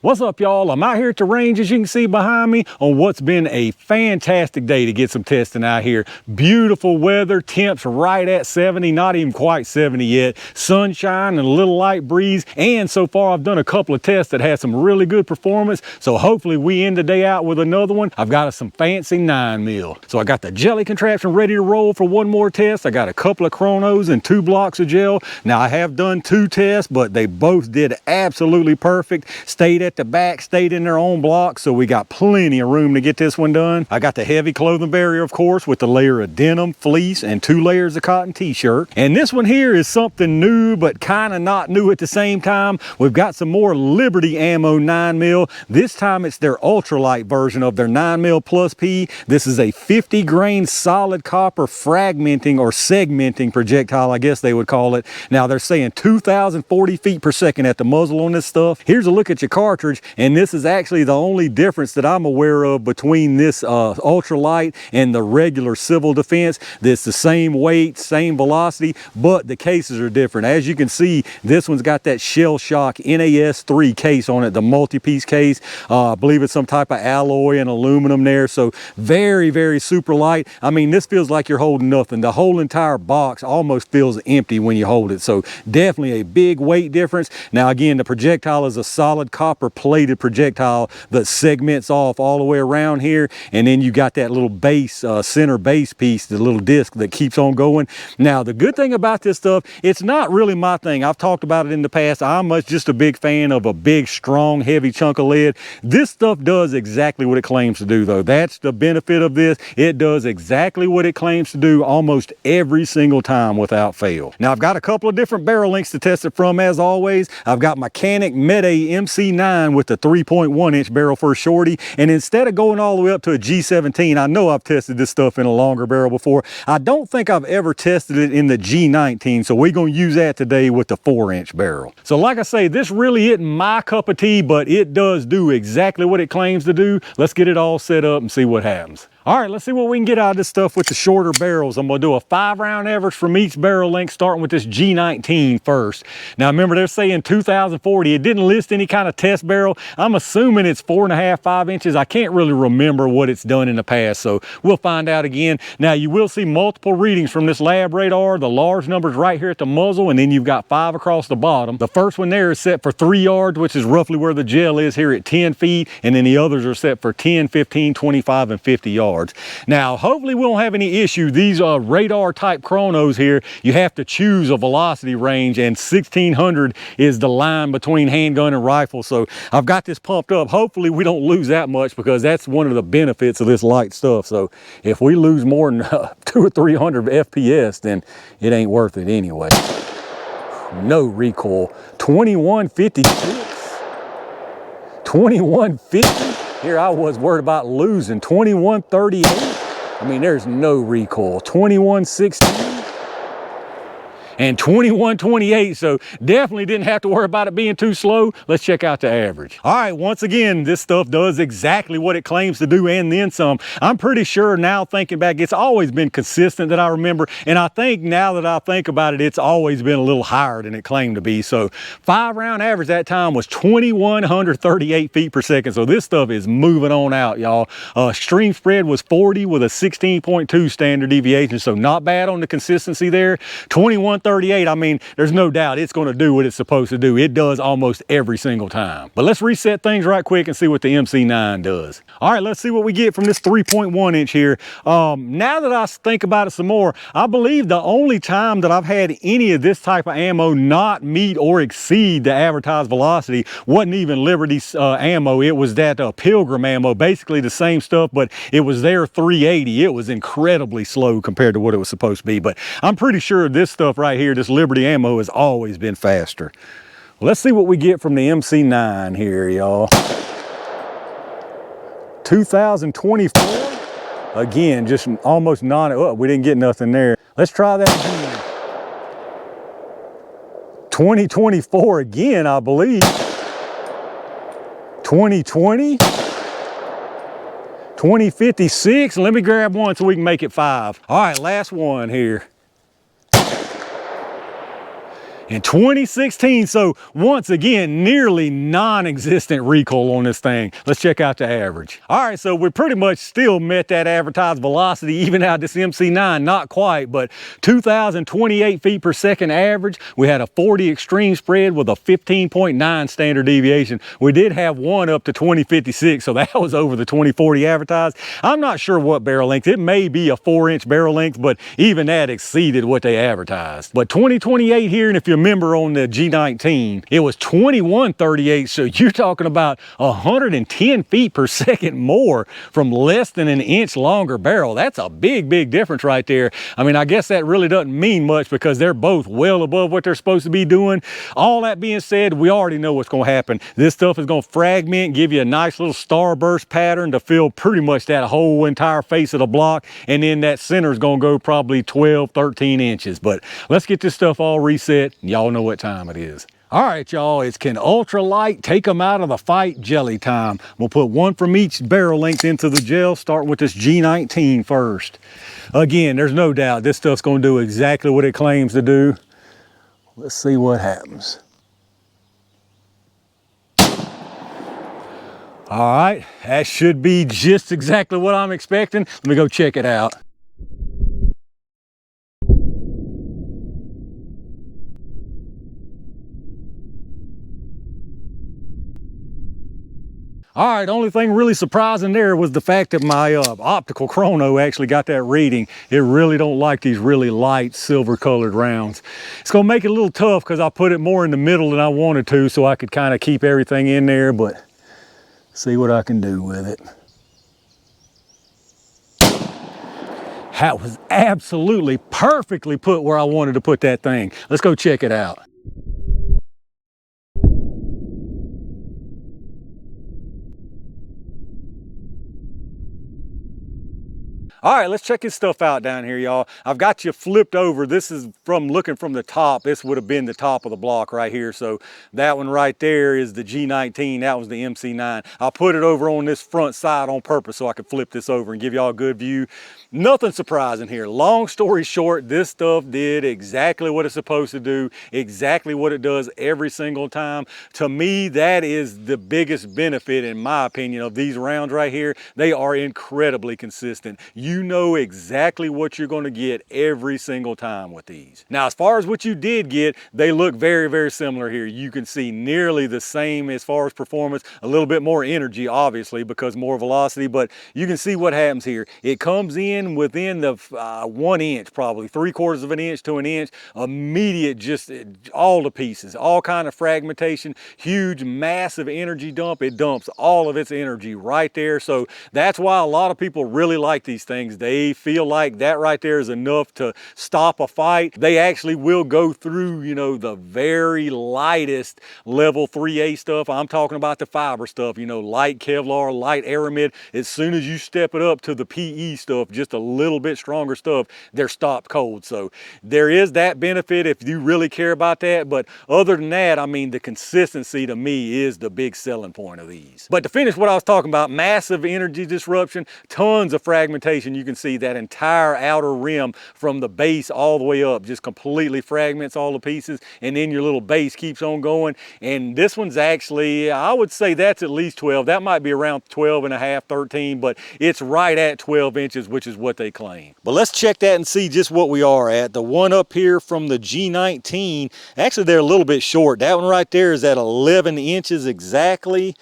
What's up, y'all? I'm out here at the range, as you can see behind me, on what's been a fantastic day to get some testing out here. Beautiful weather, temps right at 70, not even quite 70 yet. Sunshine and a little light breeze, and so far I've done a couple of tests that had some really good performance, so hopefully we end the day out with another one. I've got some fancy 9mm. So I got the jelly contraption ready to roll for one more test. I got a couple of chronos and 2 blocks of gel. Now I have done 2 tests, but they both did absolutely perfect. Stayed at the back, stayed in their own block, so we got plenty of room to get this one done. I got the heavy clothing barrier, of course, with the layer of denim, fleece, and 2 layers of cotton t-shirt. And this one here is something new, but kind of not new at the same time. We've got some more Liberty ammo 9mm. This time it's their ultralight version of their 9mm Plus P. This is a 50 grain solid copper fragmenting or segmenting projectile, I guess they would call it. Now they're saying 2,040 feet per second at the muzzle on this stuff. Here's a look at your cartridge, and this is actually the only difference that I'm aware of between this ultralight and the regular civil defense. It's the same weight, same velocity, but the cases are different. As you can see, this one's got that Shell Shock NAS3 case on it, the multi-piece case. I believe it's some type of alloy and aluminum there, so very, very super light. I mean, this feels like you're holding nothing. The whole entire box almost feels empty when you hold it, so definitely a big weight difference. Now again, the projectile is a solid copper plated projectile that segments off all the way around here, and then you got that little base, center base piece, the little disc that keeps on going. Now the good thing about this stuff, it's not really my thing. I've talked about it in the past. I'm just a big fan of a big, strong, heavy chunk of lead. This stuff does exactly what it claims to do, though. That's the benefit of this. It does exactly what it claims to do almost every single time without fail. Now I've got a couple of different barrel lengths to test it from, as always. I've got my Canik Mete MC9 with the 3.1 inch barrel for a shorty, and instead of going all the way up to a G17, I know I've tested this stuff in a longer barrel before. I don't think I've ever tested it in the G19, so we're going to use that today with the 4-inch barrel. So like I say, this really isn't my cup of tea, but it does do exactly what it claims to do. Let's get it all set up and see what happens. All right, let's see what we can get out of this stuff with the shorter barrels. I'm gonna do a 5-round average from each barrel length, starting with this G19 first. Now remember, they're saying 2,040. It didn't list any kind of test barrel. I'm assuming it's 4.5, 5 inches. I can't really remember what it's done in the past, so we'll find out again. Now you will see multiple readings from this lab radar. The large number's right here at the muzzle, and then you've got 5 across the bottom. The first one there is set for 3 yards, which is roughly where the gel is here at 10 feet, and then the others are set for 10, 15, 25, and 50 yards. Now, hopefully we won't have any issue. These radar type chronos here, you have to choose a velocity range, and 1,600 is the line between handgun and rifle. So I've got this pumped up. Hopefully we don't lose that much, because that's one of the benefits of this light stuff. So if we lose more than 200 or 300 FPS, then it ain't worth it anyway. No recoil. 2156. 2150. Here I was worried about losing. 2138. I mean, there's no recoil. 2116 and 2128, so definitely didn't have to worry about it being too slow. Let's check out the average. All right, once again, this stuff does exactly what it claims to do, and then some. I'm pretty sure now, thinking back, it's always been consistent that I remember, and I think now that I think about it, it's always been a little higher than it claimed to be. So 5-round average that time was 2,138 feet per second, so this stuff is moving on out, y'all. Stream spread was 40 with a 16.2 standard deviation, so not bad on the consistency there. 2138, I mean, there's no doubt it's going to do what it's supposed to do. It does almost every single time. But let's reset things right quick and see what the MC9 does. All right, let's see what we get from this 3.1 inch here. Now that I think about it some more, I believe the only time that I've had any of this type of ammo not meet or exceed the advertised velocity wasn't even Liberty's ammo. It was that Pilgrim ammo, basically the same stuff, but it was their 380. It was incredibly slow compared to what it was supposed to be. But I'm pretty sure this stuff right here, this Liberty ammo, has always been faster. Let's see what we get from the MC9 here, y'all. 2024. Again, just almost we didn't get nothing there. Let's try that again. 2024 again, I believe. 2020. 2056. Let me grab one so we can make it 5. All right, last one here. in 2016. So once again, nearly non-existent recoil on this thing. Let's check out the average. All right, so we pretty much still met that advertised velocity even out this MC9, not quite, but 2,028 feet per second average. We had a 40 extreme spread with a 15.9 standard deviation. We did have one up to 2056, so that was over the 2040 advertised. I'm not sure what barrel length. It may be a 4-inch barrel length, but even that exceeded what they advertised. But 2028 here, and if you remember on the G19, it was 2138, so you're talking about 110 feet per second more from less than an inch longer barrel. That's a big difference right there. I mean, I guess that really doesn't mean much because they're both well above what they're supposed to be doing. All that being said, we already know what's going to happen. This stuff is going to fragment, give you a nice little starburst pattern to fill pretty much that whole entire face of the block, and then that center is going to go probably 12, 13 inches. But let's get this stuff all reset. Y'all know what time it is. All right, y'all, it's can ultralight take them out of the fight jelly time. We'll put one from each barrel length into the gel. Start with this G19 first. Again, there's no doubt this stuff's going to do exactly what it claims to do. Let's see what happens. All right, that should be just exactly what I'm expecting. Let me go check it out. All right, only thing really surprising there was the fact that my optical chrono actually got that reading. It really don't like these really light silver colored rounds. It's gonna make it a little tough because I put it more in the middle than I wanted to so I could kind of keep everything in there, but see what I can do with it. That was absolutely perfectly put where I wanted to put that thing. Let's go check it out. All right, let's check this stuff out down here, y'all. I've got you flipped over. This is from looking from the top. This would have been the top of the block right here. So that one right there is the G19. That was the MC9. I'll put it over on this front side on purpose so I could flip this over and give y'all a good view. Nothing surprising here. Long story short, this stuff did exactly what it's supposed to do, exactly what it does every single time. To me, that is the biggest benefit, in my opinion, of these rounds right here. They are incredibly consistent. You know exactly what you're going to get every single time with these. Now, as far as what you did get, they look very similar here. You can see nearly the same as far as performance, a little bit more energy, obviously, because more velocity, but you can see what happens here. It comes in within the 1 inch, probably 3/4 of an inch to an inch, immediate, just all the pieces, all kind of fragmentation, huge, massive energy dump. It dumps all of its energy right there. So that's why a lot of people really like these things. They feel like that right there is enough to stop a fight. They actually will go through, you know, the very lightest level 3A stuff. I'm talking about the fiber stuff, you know, light Kevlar, light aramid. As soon as you step it up to the PE stuff, just a little bit stronger stuff, they're stopped cold. So there is that benefit if you really care about that. But other than that, I mean, the consistency to me is the big selling point of these. But to finish what I was talking about, massive energy disruption, tons of fragmentation. You can see that entire outer rim from the base all the way up just completely fragments all the pieces, and then your little base keeps on going. And this one's actually, I would say that's at least 12. That might be around 12 and a half, 13, but it's right at 12 inches, which is what they claim. But let's check that and see just what we are at. The one up here from the G19, actually they're a little bit short. That one right there is at 11 inches exactly.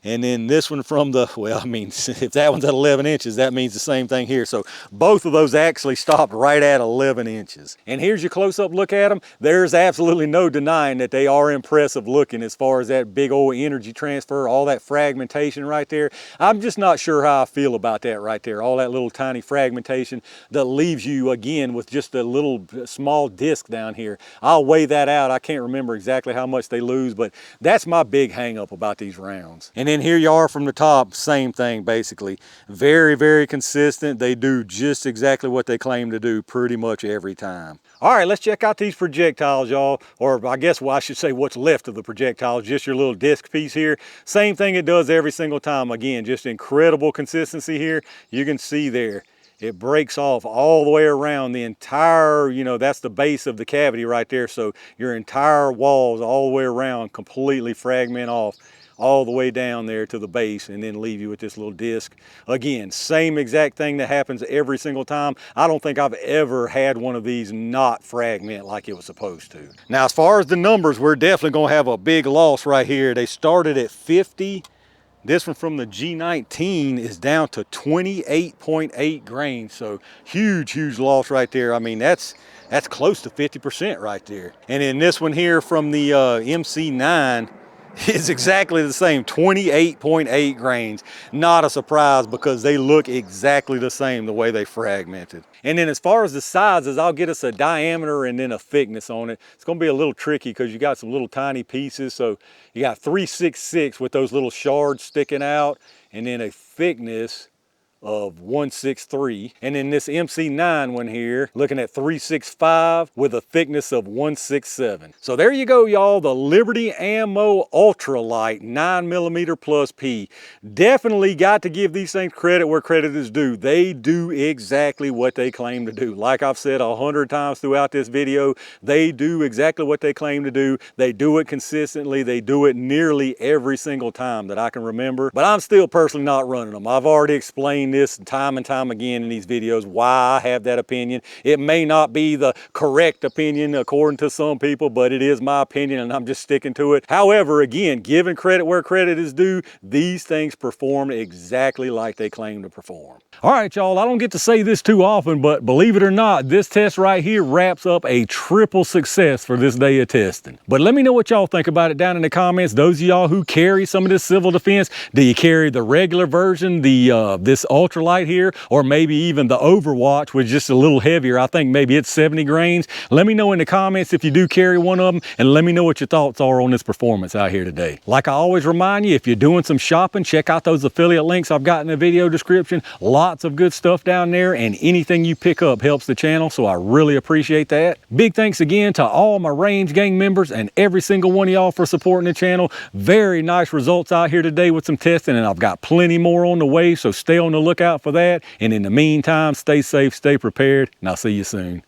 And then this one from the, well, I mean, if that one's at 11 inches, that means the same thing here. So both of those actually stopped right at 11 inches. And here's your close-up look at them. There's absolutely no denying that they are impressive looking as far as that big old energy transfer, all that fragmentation right there. I'm just not sure how I feel about that right there. All that little tiny fragmentation that leaves you, again, with just a little small disc down here. I'll weigh that out. I can't remember exactly how much they lose, but that's my big hang-up about these rounds. And then here you are from the top, same thing basically. Very consistent. They do just exactly what they claim to do pretty much every time. All right, let's check out these projectiles, y'all. Or I guess I should say what's left of the projectiles, just your little disc piece here. Same thing it does every single time. Again, just incredible consistency here. You can see there. it breaks off all the way around the entire, you know, that's the base of the cavity right there. So your entire walls all the way around completely fragment off all the way down there to the base and then leave you with this little disc. Again, same exact thing that happens every single time. I don't think I've ever had one of these not fragment like it was supposed to. Now, as far as the numbers, we're definitely gonna have a big loss right here. They started at 50. This one from the G19 is down to 28.8 grains. So huge, huge loss right there. I mean, that's close to 50% right there. And then this one here from the MC9 is exactly the same, 28.8 grains. Not a surprise because they look exactly the same the way they fragmented. And then as far as the sizes, I'll get us a diameter and then a thickness on it. It's gonna be a little tricky because you got some little tiny pieces. So you got 366 with those little shards sticking out, and then a thickness of 163. And then this MC9 one here, looking at 365 with a thickness of 167. So there you go, y'all, the Liberty Ammo Ultralight 9mm plus P. Definitely got to give these things credit where credit is due. They do exactly what they claim to do. Like I've said 100 times throughout this video, they do exactly what they claim to do. They do it consistently. They do it nearly every single time that I can remember. But I'm still personally not running them. I've already explained this time and time again in these videos why I have that opinion. It may not be the correct opinion according to some people, but it is my opinion and I'm just sticking to it. However, again, giving credit where credit is due, these things perform exactly like they claim to perform. All right, y'all, I don't get to say this too often, but believe it or not, this test right here wraps up a triple success for this day of testing. But let me know what y'all think about it down in the comments. Those of y'all who carry some of this civil defense, do you carry the regular version, this ultralight here, or maybe even the Overwatch, which is just a little heavier? I think maybe it's 70 grains. Let me know in the comments if you do carry one of them, and let me know what your thoughts are on this performance out here today. Like I always remind you, if you're doing some shopping, check out those affiliate links I've got in the video description. Lots of good stuff down there, and anything you pick up helps the channel, so I really appreciate that. Big thanks again to all my Range Gang members and every single one of y'all for supporting the channel. Very nice results out here today with some testing, and I've got plenty more on the way, so stay on the lookout for that. And in the meantime, stay safe, stay prepared, and I'll see you soon.